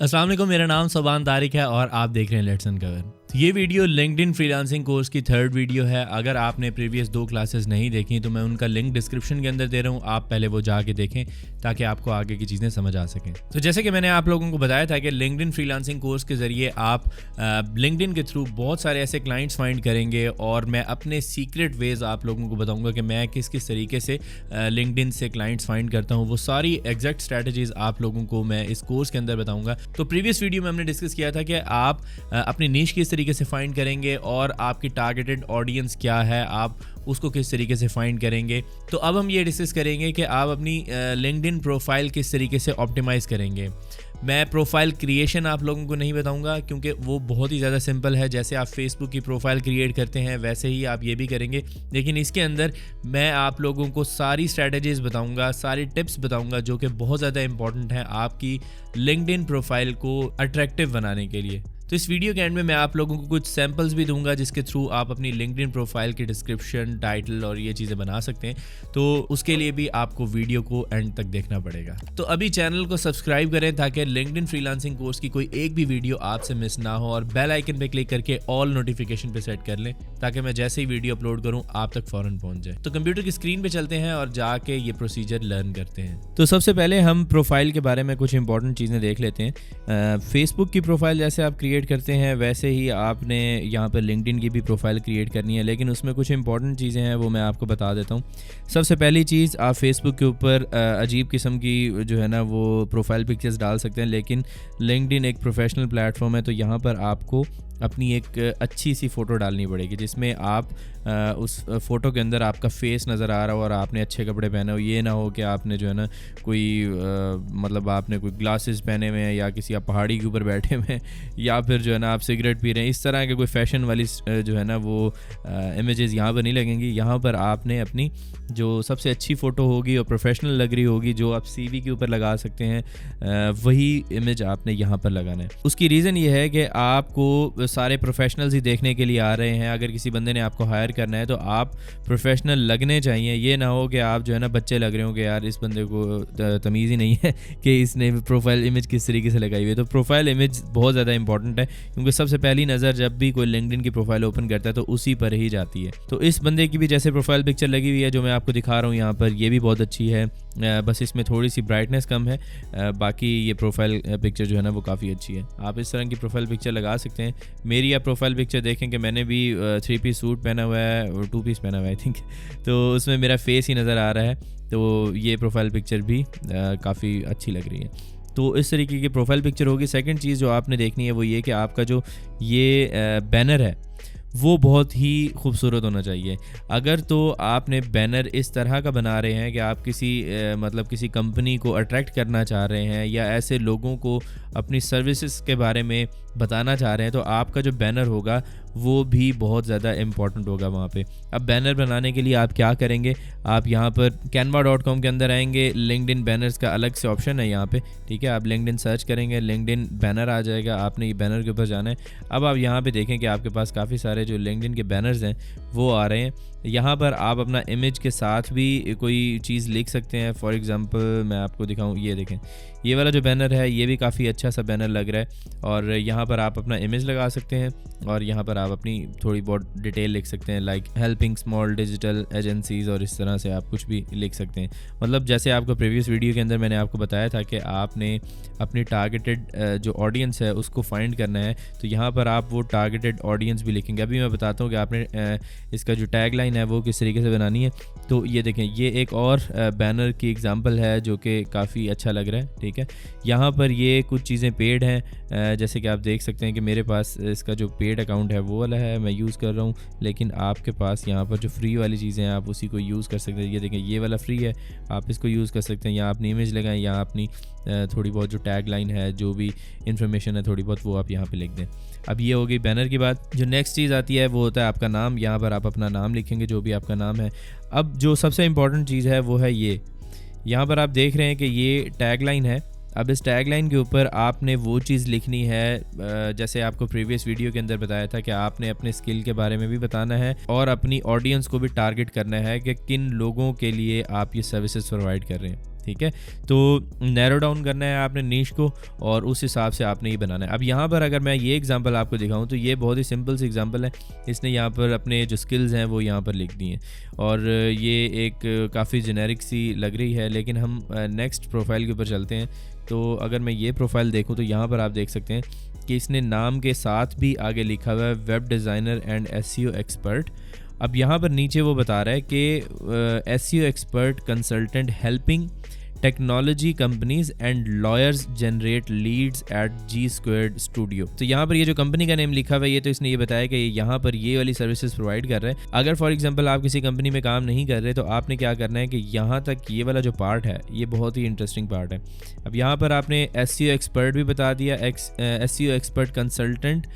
अस्सलाम वालेकुम, मेरा नाम सोबान तारिक है और आप देख रहे हैं लेट्स अनकवर। ये वीडियो लिंक्डइन फ्रीलांसिंग कोर्स की थर्ड वीडियो है। अगर आपने प्रीवियस 2 क्लासेस नहीं देखी तो मैं उनका लिंक डिस्क्रिप्शन के अंदर दे रहा हूँ, आप पहले वो जाके देखें ताकि आपको आगे की चीज़ें समझ आ सकें। तो जैसे कि मैंने आप लोगों को बताया था कि लिंक्डइन फ्रीलांसिंग कोर्स के ज़रिए आप लिंक्डइन के थ्रू बहुत सारे ऐसे क्लाइंट्स फाइंड करेंगे और मैं अपने सीक्रेट वेज़ आप लोगों को बताऊँगा कि मैं किस किस तरीके से लिंक्डइन से क्लाइंट्स फाइंड करता हूँ। वो सारी एग्जैक्ट स्ट्रैटेजीज़ आप लोगों को मैं इस कोर्स के अंदर बताऊँगा। तो प्रीवियस वीडियो में हमने डिस्कस किया था कि आप अपनी नीश किस तरीके से फाइंड करेंगे और आपकी टारगेटेड ऑडियंस क्या है, आप उसको किस तरीके से फाइंड करेंगे। तो अब हम ये डिस्कस करेंगे कि आप अपनी लिंक्डइन प्रोफाइल किस तरीके से ऑप्टिमाइज़ करेंगे। मैं प्रोफाइल क्रिएशन आप लोगों को नहीं बताऊंगा क्योंकि वो बहुत ही ज़्यादा सिंपल है। जैसे आप फेसबुक की प्रोफाइल क्रिएट करते हैं वैसे ही आप ये भी करेंगे, लेकिन इसके अंदर मैं आप लोगों को सारी स्ट्रैटेजीज़ बताऊंगा, सारी टिप्स बताऊंगा जो कि बहुत ज़्यादा इंपॉर्टेंट है आपकी लिंक्डइन प्रोफाइल को अट्रैक्टिव बनाने के लिए। तो इस वीडियो के एंड में मैं आप लोगों को कुछ सैम्पल्स भी दूंगा जिसके थ्रू आप अपनी लिंक्डइन प्रोफाइल की डिस्क्रिप्शन, टाइटल और ये चीज़ें बना सकते हैं। तो उसके लिए भी आपको वीडियो को एंड तक देखना पड़ेगा। तो अभी चैनल को सब्सक्राइब करें ताकि लिंक्डइन फ्रीलांसिंग कोर्स की कोई एक भी वीडियो आपसे मिस ना हो और बेल आइकन पे क्लिक करके ऑल नोटिफिकेशन पे सेट कर लें ताकि मैं जैसे ही वीडियो अपलोड करूँ आप तक फौरन पहुँच जाए। तो कंप्यूटर की स्क्रीन पर चलते हैं और जाके ये प्रोसीजर लर्न करते हैं। तो सबसे पहले हम प्रोफाइल के बारे में कुछ इंपॉर्टेंट चीज़ें देख लेते हैं। फेसबुक की प्रोफाइल जैसे आप क्रिएट करते हैं वैसे ही आपने यहाँ पर लिंक्डइन की भी प्रोफाइल क्रिएट करनी है, लेकिन उसमें कुछ इंपॉर्टेंट चीज़ें हैं वो मैं आपको बता देता हूँ। सबसे पहली चीज़, आप फेसबुक के ऊपर अजीब किस्म की जो है ना वो प्रोफाइल पिक्चर्स डाल सकते हैं, लेकिन लिंक्डइन एक प्रोफेशनल प्लेटफॉर्म है तो यहाँ पर आपको अपनी एक अच्छी सी फ़ोटो डालनी पड़ेगी जिसमें आप उस फ़ोटो के अंदर आपका फेस नज़र आ रहा हो और आपने अच्छे कपड़े पहने हो। ये ना हो कि आपने जो है ना कोई मतलब आपने कोई ग्लासेस पहने हुए हैं या किसी आप पहाड़ी के ऊपर बैठे हुए हैं या फिर जो है ना आप सिगरेट पी रहे हैं। इस तरह के कोई फ़ैशन वाली जो है ना वो इमेजेस यहाँ पर नहीं लगेंगी। यहाँ पर आपने अपनी जो सबसे अच्छी फ़ोटो होगी और प्रोफेशनल लग रही होगी, जो आप CV के ऊपर लगा सकते हैं, वही इमेज आपने यहाँ पर लगाना है। उसकी रीज़न ये है कि आपको सारे प्रोफेशनल्स ही देखने के लिए आ रहे हैं। अगर किसी बंदे ने आपको हायर करना है तो आप प्रोफेशनल लगने चाहिए। ये ना हो कि आप जो है ना बच्चे लग रहे हो कि यार इस बंदे को तमीज़ ही नहीं है कि इसने प्रोफाइल इमेज किस तरीके से लगाई हुई है। तो प्रोफाइल इमेज बहुत ज़्यादा इंपॉर्टेंट है क्योंकि सबसे पहली नज़र जब भी कोई लिंक्डइन की प्रोफाइल ओपन करता है तो उसी पर ही जाती है। तो इस बंदे की भी जैसे प्रोफाइल पिक्चर लगी हुई है जो मैं आपको दिखा रहा हूँ यहाँ पर, ये भी बहुत अच्छी है, बस इसमें थोड़ी सी ब्राइटनेस कम है। बाकी ये प्रोफाइल पिक्चर जो है ना वो काफ़ी अच्छी है। आप इस तरह की प्रोफाइल पिक्चर लगा सकते हैं। मेरी आप प्रोफाइल पिक्चर देखें कि मैंने भी 3 पीस सूट पहना हुआ है और 2 पीस पहना हुआ है आई थिंक, तो उसमें मेरा फेस ही नज़र आ रहा है। तो ये प्रोफाइल पिक्चर भी काफ़ी अच्छी लग रही है। तो इस तरीके की प्रोफाइल पिक्चर होगी। सेकंड चीज़ जो आपने देखनी है वो ये कि आपका जो ये बैनर है वो बहुत ही खूबसूरत होना चाहिए। अगर तो आपने बैनर इस तरह का बना रहे हैं कि आप किसी मतलब किसी कंपनी को अट्रैक्ट करना चाह रहे हैं या ऐसे लोगों को अपनी सर्विसेज के बारे में बताना चाह रहे हैं तो आपका जो बैनर होगा वो भी बहुत ज़्यादा इम्पॉर्टेंट होगा वहाँ पे। अब बैनर बनाने के लिए आप क्या करेंगे, आप यहाँ पर canva.com के अंदर आएंगे, लिंक्डइन बैनर्स का अलग से ऑप्शन है यहाँ पे, ठीक है। आप लिंक्डइन सर्च करेंगे, लिंक्डइन बैनर आ जाएगा, आपने ये बैनर के ऊपर जाना है। अब आप यहाँ पे देखें कि आपके पास काफ़ी सारे जो लिंक्डइन के बैनर्स हैं वो आ रहे हैं। यहाँ पर आप अपना इमेज के साथ भी कोई चीज़ लिख सकते हैं। फॉर एग्ज़ाम्पल मैं आपको दिखाऊँ, ये देखें ये वाला जो बैनर है ये भी काफ़ी अच्छा सा बैनर लग रहा है और यहाँ पर आप अपना इमेज लगा सकते हैं और यहाँ पर आप अपनी थोड़ी बहुत डिटेल लिख सकते हैं, like helping small digital agencies, और इस तरह से आप कुछ भी लिख सकते हैं। मतलब जैसे आपको प्रीवियस वीडियो के अंदर मैंने आपको बताया था कि आपने अपनी टारगेटेड जो ऑडियंस है उसको फाइंड करना है, तो यहाँ पर आप वो टारगेटेड ऑडियंस भी लिखेंगे। अभी मैं बताता हूँ कि आपने इसका जो टैग लाइन है वो किस तरीके से बनानी है। तो ये देखें, ये एक और बैनर की एग्जांपल है जो कि काफ़ी अच्छा लग रहा है, ठीक है। यहाँ पर ये कुछ चीज़ें पेड हैं, जैसे कि आप देख सकते हैं कि मेरे पास इसका जो पेड अकाउंट है वो वाला है, मैं यूज़ कर रहा हूँ, लेकिन आपके पास यहाँ पर जो फ्री वाली चीज़ें हैं आप उसी को यूज़ कर सकते हैं। ये देखें ये वाला फ्री है, आप इसको यूज़ कर सकते हैं। यहाँ अपनी इमेज लगाएं, यहाँ अपनी थोड़ी बहुत जो टैग लाइन है, जो भी इन्फॉर्मेशन है थोड़ी बहुत, वो आप यहाँ पे लिख दें। अब ये हो गई बैनर की बात। जो नेक्स्ट चीज़ आती है वो होता है आपका नाम। यहाँ पर आप अपना नाम लिखेंगे, जो भी आपका नाम है। अब जो सबसे इम्पॉर्टेंट चीज़ है वो है ये, यहाँ पर आप देख रहे हैं कि ये टैग लाइन है। अब इस टैग लाइन के ऊपर आपने वो चीज़ लिखनी है, जैसे आपको प्रीवियस वीडियो के अंदर बताया था कि आपने अपने स्किल के बारे में भी बताना है और अपनी ऑडियंस को भी टारगेट करना है कि किन लोगों के लिए आप ये सर्विसेज प्रोवाइड कर रहे हैं। ठीक है। तो नैरो डाउन करना है आपने नीश को और उस हिसाब से आपने ये बनाना है। अब यहाँ पर अगर मैं ये एग्जांपल आपको दिखाऊं तो ये बहुत ही सिंपल सी एग्जांपल है। इसने यहाँ पर अपने जो स्किल्स हैं वो यहाँ पर लिख दी हैं और ये एक काफ़ी जेनेरिक सी लग रही है, लेकिन हम नेक्स्ट प्रोफाइल के ऊपर चलते हैं। तो अगर मैं ये प्रोफाइल देखूँ तो यहाँ पर आप देख सकते हैं कि इसने नाम के साथ भी आगे लिखा हुआ है web designer and SEO expert. अब यहाँ पर नीचे वो बता रहा है कि SEO expert consultant helping technology companies and lawyers generate leads at G Squared Studio. तो यहाँ पर ये जो कंपनी का नेम लिखा हुआ है ये तो इसने ये बताया कि यहाँ पर ये वाली सर्विसेज प्रोवाइड कर रहा है। अगर फॉर एग्जांपल आप किसी कंपनी में काम नहीं कर रहे तो आपने क्या करना है कि यहाँ तक ये वाला जो पार्ट है ये बहुत ही इंटरेस्टिंग पार्ट है। अब यहाँ पर आपने एसईओ एक्सपर्ट भी बता दिया, SEO expert consultant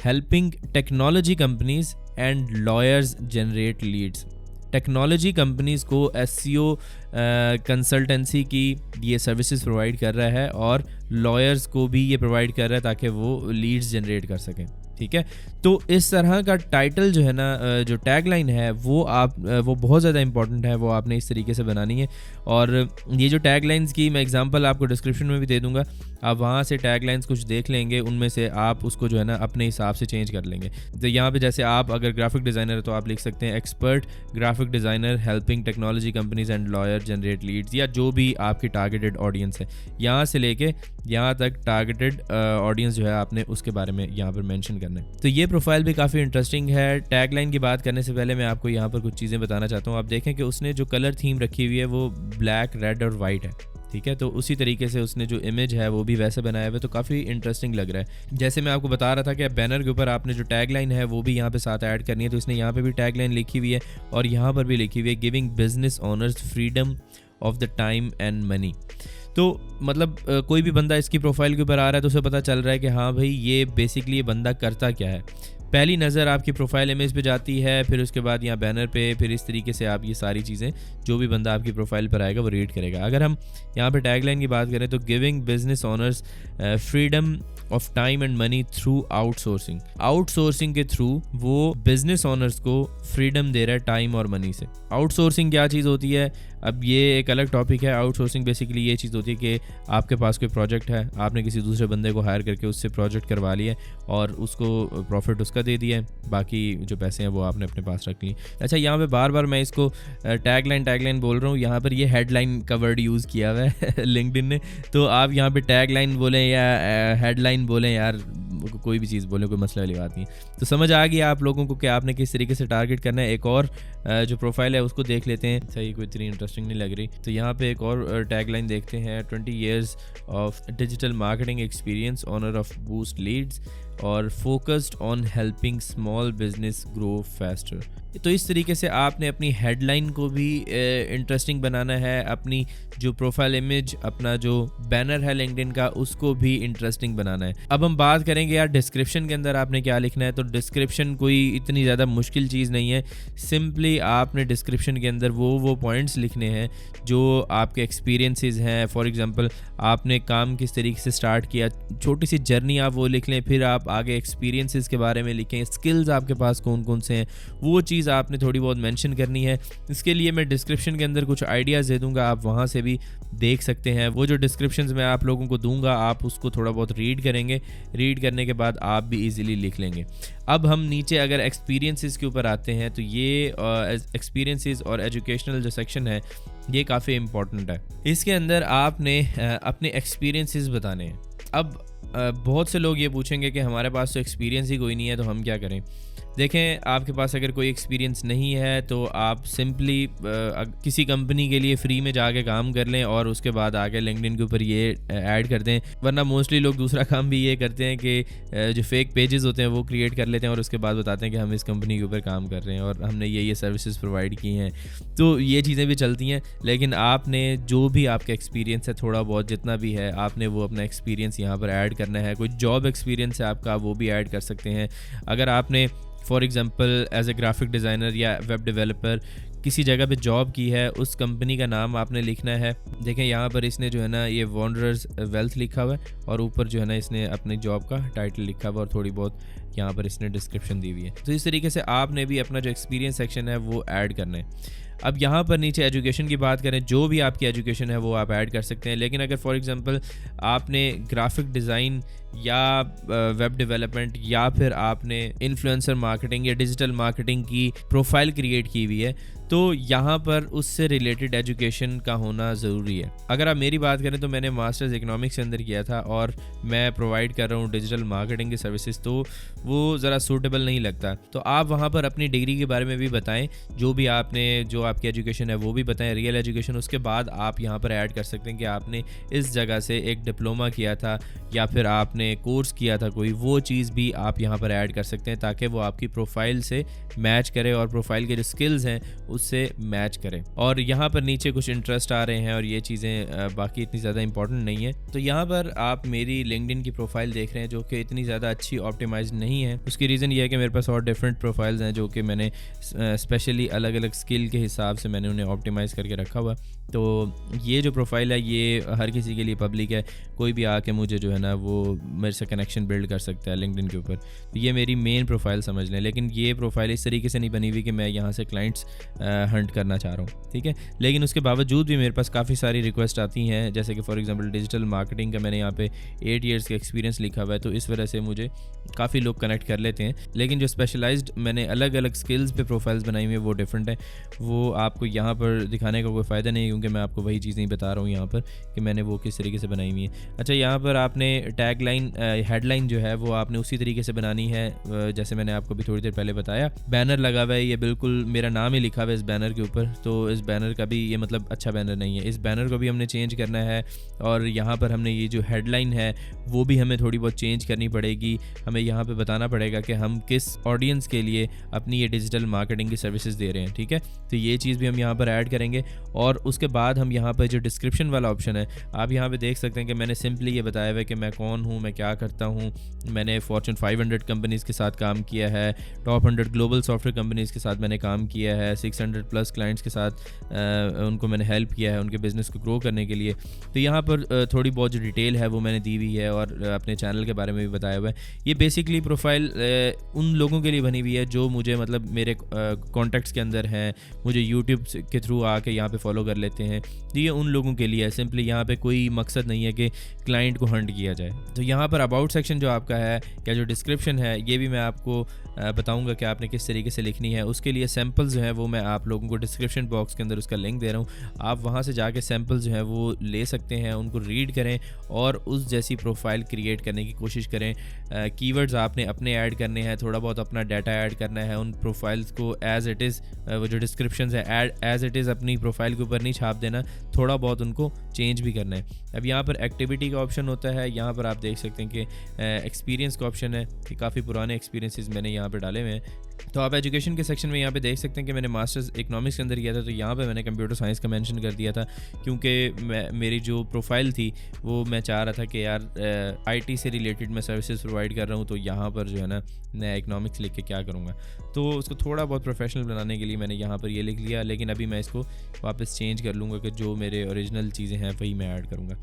helping technology companies and lawyers generate Leeds. Technology companies को एसईओ कंसल्टेंसी की ये सर्विसेज प्रोवाइड कर रहा है और लॉयर्स को भी ये प्रोवाइड कर रहा है ताकि वो लीड्स जनरेट कर सकें। ठीक है, तो इस तरह का टाइटल जो है ना, जो टैगलाइन है वो बहुत ज़्यादा इंपॉर्टेंट है, वो आपने इस तरीके से बनानी है। और ये जो टैगलाइंस की मैं एग्जांपल आपको डिस्क्रिप्शन में भी दे दूंगा, आप वहाँ से टैगलाइंस कुछ देख लेंगे, उनमें से आप उसको जो है ना अपने हिसाब से चेंज कर लेंगे। तो यहाँ पे जैसे आप अगर ग्राफिक डिज़ाइनर है तो आप लिख सकते हैं expert graphic designer helping technology companies and lawyer generate Leeds, या जो भी आपकी टारगेटेड ऑडियंस है यहाँ से लेके यहाँ तक टारगेटेड ऑडियंस जो है आपने उसके बारे में यहाँ पर मेंशन करना है। तो ये प्रोफाइल भी काफ़ी इंटरेस्टिंग है। टैगलाइन की बात करने से पहले मैं आपको यहाँ पर कुछ चीज़ें बताना चाहता हूँ। आप देखें कि उसने जो कलर थीम रखी हुई है वो ब्लैक, रेड और वाइट है। ठीक है, तो उसी तरीके से उसने जो इमेज है वो भी वैसे बनाया हुआ है, तो काफ़ी इंटरेस्टिंग लग रहा है। जैसे मैं आपको बता रहा था कि बैनर के ऊपर आपने जो टैगलाइन है वो भी यहाँ पे साथ ऐड करनी है, तो इसने यहाँ पे भी टैगलाइन लिखी हुई है और यहाँ पर भी लिखी हुई है giving business owners freedom of the time and money. तो मतलब कोई भी बंदा इसकी प्रोफाइल के ऊपर आ रहा है तो उसे पता चल रहा है कि हाँ भाई ये बेसिकली ये बंदा करता क्या है। पहली नज़र आपकी प्रोफाइल इमेज पे जाती है, फिर उसके बाद यहाँ बैनर पे, फिर इस तरीके से आप ये सारी चीज़ें जो भी बंदा आपकी प्रोफाइल पर आएगा वो रीड करेगा। अगर हम यहाँ पे टैगलाइन की बात करें तो giving business owners freedom of time and money through outsourcing. Outsourcing के थ्रू वो बिजनेस ओनर्स को फ्रीडम दे रहा है टाइम और मनी से। आउटसोर्सिंग क्या चीज़ होती है, अब ये एक अलग टॉपिक है। आउटसोर्सिंग बेसिकली ये चीज़ होती है कि आपके पास कोई प्रोजेक्ट है, आपने किसी दूसरे बंदे को हायर करके उससे प्रोजेक्ट करवा लिया और उसको प्रॉफिट उसका दे दिया है, बाकी जो पैसे हैं वो आपने अपने पास रख लिए। अच्छा, यहाँ पे बार बार मैं इसको टैगलाइन बोल रहा हूँ, यहाँ पर ये हेडलाइन का वर्ड यूज़ किया हुआ है लिंक्डइन ने, तो आप यहाँ पे टैगलाइन बोलें या हेडलाइन बोलें, यार कोई भी चीज़ बोलें, कोई मसला वाली बात नहीं। तो समझ आ गया आप लोगों को कि आपने किस तरीके से टारगेट करना है। एक और जो प्रोफाइल है उसको देख लेते हैं, सही कोई इतनी इंटरेस्टिंग नहीं लग रही, तो यहाँ पे एक और टैगलाइन देखते हैं 20 years of digital marketing experience, owner of Boost Leads और focused on helping small business grow faster. तो इस तरीके से आपने अपनी हेडलाइन को भी इंटरेस्टिंग बनाना है, अपनी जो प्रोफाइल इमेज, अपना जो बैनर है लिंक्डइन का, उसको भी इंटरेस्टिंग बनाना है। अब हम बात करेंगे यार डिस्क्रिप्शन के अंदर आपने क्या लिखना है। तो डिस्क्रिप्शन कोई इतनी ज़्यादा मुश्किल चीज़ नहीं है, सिंपली आपने डिस्क्रिप्शन के अंदर वो पॉइंट्स लिखने हैं जो आपके एक्सपीरियंसेस हैं। फॉर एग्जांपल आपने काम किस तरीके से स्टार्ट किया, छोटी सी जर्नी आप वो लिख लें, फिर आप आगे एक्सपीरियंसेस के बारे में लिखें, स्किल्स आपके पास कौन कौन से हैं वो चीज़ आपने थोड़ी बहुत मेंशन करनी है। इसके लिए मैं डिस्क्रिप्शन के अंदर कुछ आइडियाज़ दे दूंगा, आप वहाँ से भी देख सकते हैं। वो जो डिस्क्रिप्शंस मैं आप लोगों को दूंगा आप उसको थोड़ा बहुत रीड करेंगे, रीड करने के बाद आप भी इजीली लिख लेंगे। अब हम नीचे अगर एक्सपीरियंसेस के ऊपर आते हैं तो ये एक्सपीरियंसेस और एजुकेशनल जो सेक्शन है ये काफ़ी इंपॉर्टेंट है। इसके अंदर आपने अपने एक्सपीरियंसेस बताने हैं। अब बहुत से लोग ये पूछेंगे कि हमारे पास तो एक्सपीरियंस ही कोई नहीं है तो हम क्या करें। देखें, आपके पास अगर कोई एक्सपीरियंस नहीं है तो आप सिंपली किसी कंपनी के लिए फ्री में जाके काम कर लें और उसके बाद आगे लिंक्डइन के ऊपर ये ऐड कर दें। वरना मोस्टली लोग दूसरा काम भी ये करते हैं कि जो फेक पेजेस होते हैं वो क्रिएट कर लेते हैं और उसके बाद बताते हैं कि हम इस कंपनी के ऊपर काम कर रहे हैं और हमने ये सर्विसेज प्रोवाइड की हैं। तो ये चीज़ें भी चलती हैं, लेकिन आपने जो भी आपका एक्सपीरियंस है थोड़ा बहुत जितना भी है आपने वो अपना एक्सपीरियंस यहाँ पर ऐड करना है। कोई जॉब एक्सपीरियंस है आपका वो भी ऐड कर सकते हैं। अगर आपने for example as a graphic designer या वेब डेवलपर किसी जगह पे जॉब की है, उस कंपनी का नाम आपने लिखना है। देखें यहाँ पर इसने जो है ना ये वॉन्डरर्स वेल्थ लिखा हुआ है और ऊपर जो है ना इसने अपनी जॉब का टाइटल लिखा हुआ और थोड़ी बहुत यहाँ पर इसने डिस्क्रिप्शन दी हुई है। तो इस तरीके से आपने भी अपना जो एक्सपीरियंस सेक्शन है वो ऐड करना है। अब यहाँ पर नीचे एजुकेशन की बात करें, जो भी आपकी एजुकेशन है वो आप ऐड कर सकते हैं। लेकिन अगर फॉर एग्जांपल आपने ग्राफिक डिज़ाइन या वेब डेवलपमेंट या फिर आपने इन्फ्लुएंसर मार्केटिंग या डिजिटल मार्केटिंग की प्रोफाइल क्रिएट की हुई है, तो यहाँ पर उससे रिलेटेड एजुकेशन का होना ज़रूरी है। अगर आप मेरी बात करें तो मैंने मास्टर्स इकोनॉमिक्स के अंदर किया था और मैं प्रोवाइड कर रहा हूँ डिजिटल मार्केटिंग की सर्विसेज, तो वो ज़रा सूटेबल नहीं लगता। तो आप वहाँ पर अपनी डिग्री के बारे में भी बताएं, जो आपकी एजुकेशन है वो भी बताएं, रियल एजुकेशन। उसके बाद आप यहाँ पर ऐड कर सकते हैं कि आपने इस जगह से एक डिप्लोमा किया था या फिर आपने कोर्स किया था कोई, वो चीज़ भी आप यहाँ पर ऐड कर सकते हैं ताकि वो आपकी प्रोफाइल से मैच करे और प्रोफाइल के जो स्किल्स हैं उससे मैच करें। और यहाँ पर नीचे कुछ इंटरेस्ट आ रहे हैं और ये चीज़ें बाकी इतनी ज़्यादा इंपॉर्टेंट नहीं है। तो यहाँ पर आप मेरी लिंक्डइन की प्रोफाइल देख रहे हैं जो कि इतनी ज़्यादा अच्छी ऑप्टिमाइज नहीं है। उसकी रीज़न ये है कि मेरे पास और डिफरेंट प्रोफाइल्स हैं जो कि मैंने स्पेशली अलग अलग स्किल के हिसाब से मैंने उन्हें ऑप्टिमाइज़ करके रखा हुआ। तो ये जो प्रोफाइल है ये हर किसी के लिए पब्लिक है, कोई भी आके मुझे जो है ना वो मेरे से कनेक्शन बिल्ड कर सकता है लिंक्डइन के ऊपर। तो ये मेरी मेन प्रोफाइल समझ लें। लेकिन ये प्रोफाइल इस तरीके से नहीं बनी हुई कि मैं यहाँ से क्लाइंट्स हंट करना चाह रहा हूँ, ठीक है। लेकिन उसके बावजूद भी मेरे पास काफ़ी सारी रिक्वेस्ट आती हैं, जैसे कि फॉर एग्जांपल डिजिटल मार्केटिंग का मैंने यहाँ पे 8 ईयर्स का एक्सपीरियंस लिखा हुआ है, तो इस वजह से मुझे काफ़ी लोग कनेक्ट कर लेते हैं। लेकिन जो स्पेशलाइज्ड मैंने अलग अलग स्किल्स पे प्रोफाइल्स बनाई हुई है वो डिफरेंट है, वो आपको यहाँ पर दिखाने का कोई फ़ायदा नहीं है क्योंकि मैं आपको वही चीज़ें बता रहा हूँ यहाँ पर कि मैंने वो किस तरीके से बनाई हुई है। अच्छा, यहाँ पर आपने टैग लाइन हेडलाइन जो है वो आपने उसी तरीके से बनानी है जैसे मैंने आपको भी थोड़ी देर पहले बताया। बैनर लगा हुआ है, ये बिल्कुल मेरा नाम ही लिखा हुआ है इस बैनर के ऊपर, तो इस बैनर का भी ये मतलब अच्छा बैनर नहीं है। इस बैनर को भी हमने चेंज करना है और यहाँ पर हमने ये जो हेडलाइन है वो भी हमें थोड़ी बहुत चेंज करनी पड़ेगी। हमें यहाँ पे बताना पड़ेगा कि हम किस ऑडियंस के लिए अपनी ये डिजिटल मार्केटिंग की सर्विसेज दे रहे हैं, ठीक है। तो ये चीज़ भी हम यहाँ पर ऐड करेंगे। और उसके बाद हम यहाँ पर जो डिस्क्रिप्शन वाला ऑप्शन है, आप यहाँ पे देख सकते हैं कि मैंने सिंपली ये बताया हुआ है कि मैं कौन हूँ, मैं क्या करता हूँ। मैंने फॉर्च्यून 500 कंपनीज़ के साथ काम किया है, टॉप 100 ग्लोबल सॉफ्टवेयर कंपनीज़ के साथ मैंने काम किया है, 600 प्लस क्लाइंट्स के साथ उनको मैंने हेल्प किया है उनके बिज़नेस को ग्रो करने के लिए। तो यहाँ पर थोड़ी बहुत जो डिटेल है वो मैंने दी हुई है और अपने चैनल के बारे में भी बताया हुआ है। ये बेसिकली प्रोफाइल उन लोगों के लिए बनी हुई है जो मुझे मतलब मेरे कॉन्टैक्ट्स के अंदर हैं, मुझे यूट्यूब के थ्रू आके यहाँ पे फॉलो कर लेते हैं। तो ये उन लोगों के लिए है, सिंपली यहाँ पे कोई मकसद नहीं है कि क्लाइंट को हंट किया जाए। तो यहाँ पर अबाउट सेक्शन जो आपका है या जो डिस्क्रिप्शन है ये भी मैं आपको बताऊंगा कि आपने किस तरीके से लिखनी है। उसके लिए सैम्पल्स जो है वो मैं आप लोगों को डिस्क्रिप्शन बॉक्स के अंदर उसका लिंक दे रहा हूँ, आप वहाँ से जाके सैम्पल्स जो है वो ले सकते हैं, उनको रीड करें और उस जैसी प्रोफाइल क्रिएट करने की कोशिश करें। कीवर्ड्स आपने अपने ऐड करने हैं, थोड़ा बहुत अपना डाटा ऐड करना है, उन प्रोफाइल्स को एज इट इज़ वो जो डिस्क्रिप्शन है एज इट इज़ अपनी प्रोफाइल के ऊपर नहीं छाप देना, थोड़ा बहुत उनको चेंज भी करना है। अब यहाँ पर एक्टिविटी का ऑप्शन होता है, यहाँ पर आप देख सकते हैं कि एक्सपीरियंस का ऑप्शन है कि काफ़ी पुराने एक्सपीरियंसेस मैंने यहाँ पे डाले हुए हैं। तो आप एजुकेशन के सेक्शन में यहाँ पे देख सकते हैं कि मैंने मास्टर्स इकोनॉमिक्स के अंदर किया था, तो यहाँ पे मैंने कंप्यूटर साइंस का मेंशन कर दिया था क्योंकि मेरी जो प्रोफाइल थी वो मैं चाह रहा था कि यार आईटी से रिलेटेड मैं सर्विसेज प्रोवाइड कर रहा हूँ, तो यहाँ पर जो है ना मैं इकोनॉमिक्स लिख के क्या करूँगा। तो उसको थोड़ा बहुत प्रोफेशनल बनाने के लिए मैंने यहाँ पर ये लिख लिया, लेकिन अभी मैं इसको वापस चेंज कर लूँगा कि जो मेरे ओरिजिनल चीज़ें हैं वही मैं ऐड करूँगा।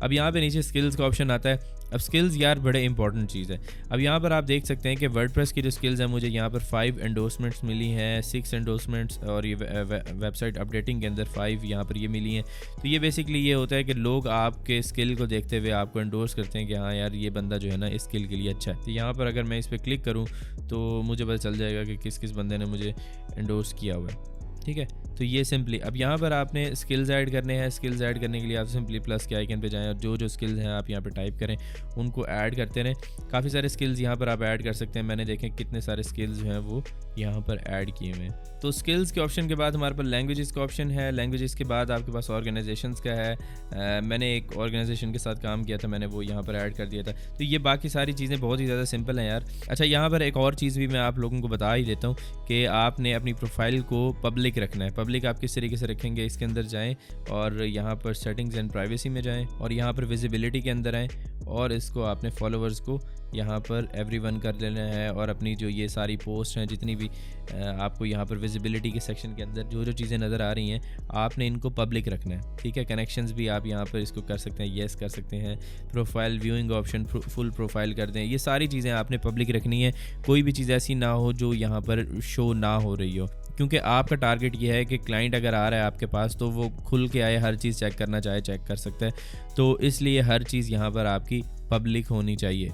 अब यहाँ पे नीचे स्किल्स का ऑप्शन आता है। अब स्किल्स यार बड़े इंपॉर्टेंट चीज़ है। अब यहाँ पर आप देख सकते हैं कि वर्डप्रेस की जो स्किल्स हैं, मुझे यहाँ पर 5 एंडोर्समेंट्स मिली हैं, 6 एंडोर्समेंट्स और ये वेबसाइट अपडेटिंग के अंदर 5 यहाँ पर ये मिली हैं। तो ये बेसिकली ये होता है कि लोग आपके स्किल को देखते हुए आपको एंडोर्स करते हैं कि हाँ यार ये बंदा जो है ना इस स्किल के लिए अच्छा है। तो यहाँ पर अगर मैं इस पर क्लिक करूँ तो मुझे पता चल जाएगा कि किस किस बंदे ने मुझे एंडोर्स किया हुआ है, ठीक है। तो ये सिंपली अब यहाँ पर आपने स्किल्स ऐड करने हैं। स्किल्स ऐड करने के लिए आप सिंपली प्लस के आइकन पे जाएं और जो जो स्किल्स हैं आप यहाँ पे टाइप करें, उनको ऐड करते रहें। काफ़ी सारे स्किल्स यहाँ पर आप ऐड कर सकते हैं। मैंने देखें कितने सारे स्किल्स जो हैं वो यहाँ पर ऐड किए हुए हैं। तो स्किल्स के ऑप्शन के बाद हमारे पास लैंग्वेजेस का ऑप्शन है। लैंग्वेजेस के बाद आपके पास ऑर्गेनाइजेशंस का है। मैंने एक ऑर्गेनाइजेशन के साथ काम किया था, मैंने वो यहाँ पर ऐड कर दिया था। तो ये बाकी सारी चीज़ें बहुत ही ज़्यादा सिंपल हैं यार। अच्छा, यहाँ पर एक और चीज़ भी मैं आप लोगों को बता ही देता हूँ कि आपने अपनी प्रोफाइल को पब्लिक रखना है। पब्लिक आप किस तरीके से रखेंगे, इसके अंदर जाएं और यहाँ पर सेटिंग्स एंड प्राइवेसी में जाएं और यहाँ पर विजिबिलिटी के अंदर आएँ और इसको आपने फॉलोअर्स को यहाँ पर एवरीवन कर लेना है और अपनी जो ये सारी पोस्ट हैं जितनी भी आपको यहाँ पर विजिबिलिटी के सेक्शन के अंदर जो जो चीज़ें नज़र आ रही हैं आपने इनको पब्लिक रखना है, ठीक है। कनेक्शंस भी आप यहाँ पर इसको कर सकते हैं, येस कर सकते हैं। Profile viewing option full profile कर दें। ये सारी चीज़ें आपने पब्लिक रखनी है। कोई भी चीज़ ऐसी ना हो जो यहाँ पर शो ना हो रही हो। क्योंकि आपका टारगेट ये है कि क्लाइंट अगर आ रहा है आपके पास तो वो खुल के आए, हर चीज़ चेक करना चाहे चेक कर सकता है। तो इसलिए हर चीज़ यहाँ पर आपकी पब्लिक होनी चाहिए।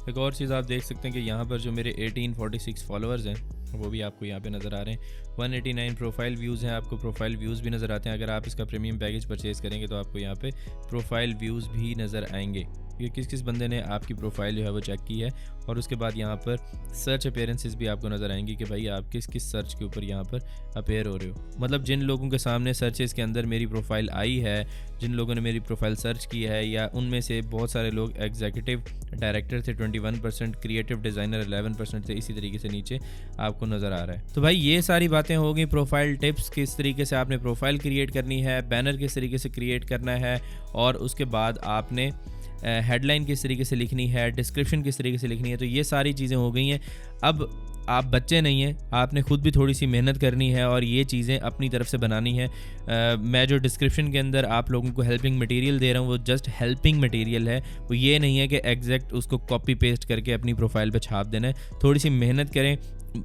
एक और चीज़ आप देख सकते हैं कि यहाँ पर जो मेरे 1846 फॉलोअर्स हैं वो भी आपको यहाँ पे नज़र आ रहे हैं। 189 प्रोफाइल व्यूज़ हैं, आपको प्रोफाइल व्यूज़ भी नज़र आते हैं। अगर आप इसका प्रीमियम पैकेज परचेज़ करेंगे तो आपको यहाँ पे प्रोफाइल व्यूज़ भी नज़र आएंगे कि किस किस बंदे ने आपकी प्रोफाइल जो है वो चेक की है। और उसके बाद यहाँ पर सर्च अपीयरेंसेस भी आपको नज़र आएंगी कि भाई आप किस किस सर्च के ऊपर यहाँ पर अपेयर हो रहे हो। मतलब जिन लोगों के सामने सर्चेस के अंदर मेरी प्रोफाइल आई है, जिन लोगों ने मेरी प्रोफाइल सर्च की है, या उनमें से बहुत सारे लोग एग्जीक्यूटिव डायरेक्टर थे 21%, क्रिएटिव डिज़ाइनर 11% थे, इसी तरीके से नीचे आपको नज़र आ रहा है। तो भाई ये सारी बातें हो गई प्रोफाइल टिप्स, किस तरीके से आपने प्रोफाइल क्रिएट करनी है, बैनर किस तरीके से क्रिएट करना है, और उसके बाद आपने हेडलाइन किस तरीके से लिखनी है, डिस्क्रिप्शन किस तरीके से लिखनी है। तो ये सारी चीज़ें हो गई हैं। अब आप बच्चे नहीं हैं, आपने खुद भी थोड़ी सी मेहनत करनी है और ये चीज़ें अपनी तरफ से बनानी है। मैं जो डिस्क्रिप्शन के अंदर आप लोगों को हेल्पिंग मटेरियल दे रहा हूँ वो जस्ट हेल्पिंग मटेरियल है, वो ये नहीं है कि एग्जैक्ट उसको कॉपी पेस्ट करके अपनी प्रोफाइल पे छाप देना है। थोड़ी सी मेहनत करें,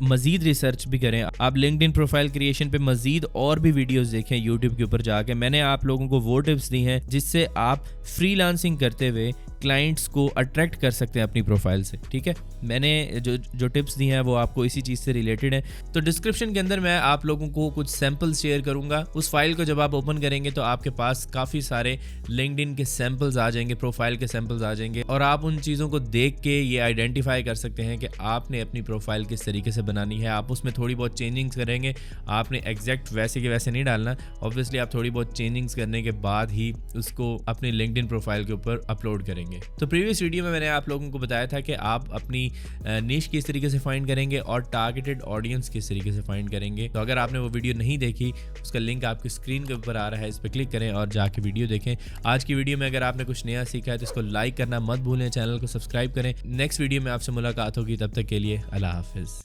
मज़ीद रिसर्च भी करें। आप लिंक्डइन प्रोफाइल क्रिएशन पे मज़ीद और भी वीडियोस देखें यूट्यूब के ऊपर जाके। मैंने आप लोगों को वो टिप्स दी हैं जिससे आप फ्रीलांसिंग करते हुए क्लाइंट्स को अट्रैक्ट कर सकते हैं अपनी प्रोफाइल से, ठीक है। मैंने जो टिप्स दी हैं वो आपको इसी चीज़ से रिलेटेड है। तो डिस्क्रिप्शन के अंदर मैं आप लोगों को कुछ सैम्पल्स शेयर करूंगा। उस फाइल को जब आप ओपन करेंगे तो आपके पास काफ़ी सारे लिंक्डइन के सैम्पल्स आ जाएंगे, प्रोफाइल के सैम्पल्स आ जाएंगे, और आप उन चीज़ों को देख के ये आइडेंटिफाई कर सकते हैं कि आपने अपनी प्रोफाइल किस तरीके से बनानी है। आप उसमें थोड़ी बहुत चेंजिंग्स करेंगे, आपने एग्जैक्ट वैसे के वैसे नहीं डालना। ऑब्वियसली आप थोड़ी बहुत चेंजिंग्स करने के बाद ही उसको अपनी लिंक्डइन प्रोफाइल के ऊपर अपलोड करेंगे। तो प्रीवियस वीडियो में मैंने आप लोगों को बताया था कि आप अपनी निश किस तरीके से फाइंड करेंगे और टारगेटेड ऑडियंस किस तरीके से फाइंड करेंगे। तो अगर आपने वो वीडियो नहीं देखी, उसका लिंक आपकी स्क्रीन के ऊपर आ रहा है, इस पर क्लिक करें और जाके वीडियो देखें। आज की वीडियो में अगर आपने कुछ नया सीखा है तो इसको लाइक करना मत भूलें, चैनल को सब्सक्राइब करें। नेक्स्ट वीडियो में आपसे मुलाकात होगी, तब तक के लिए अल्लाह हाफिज़।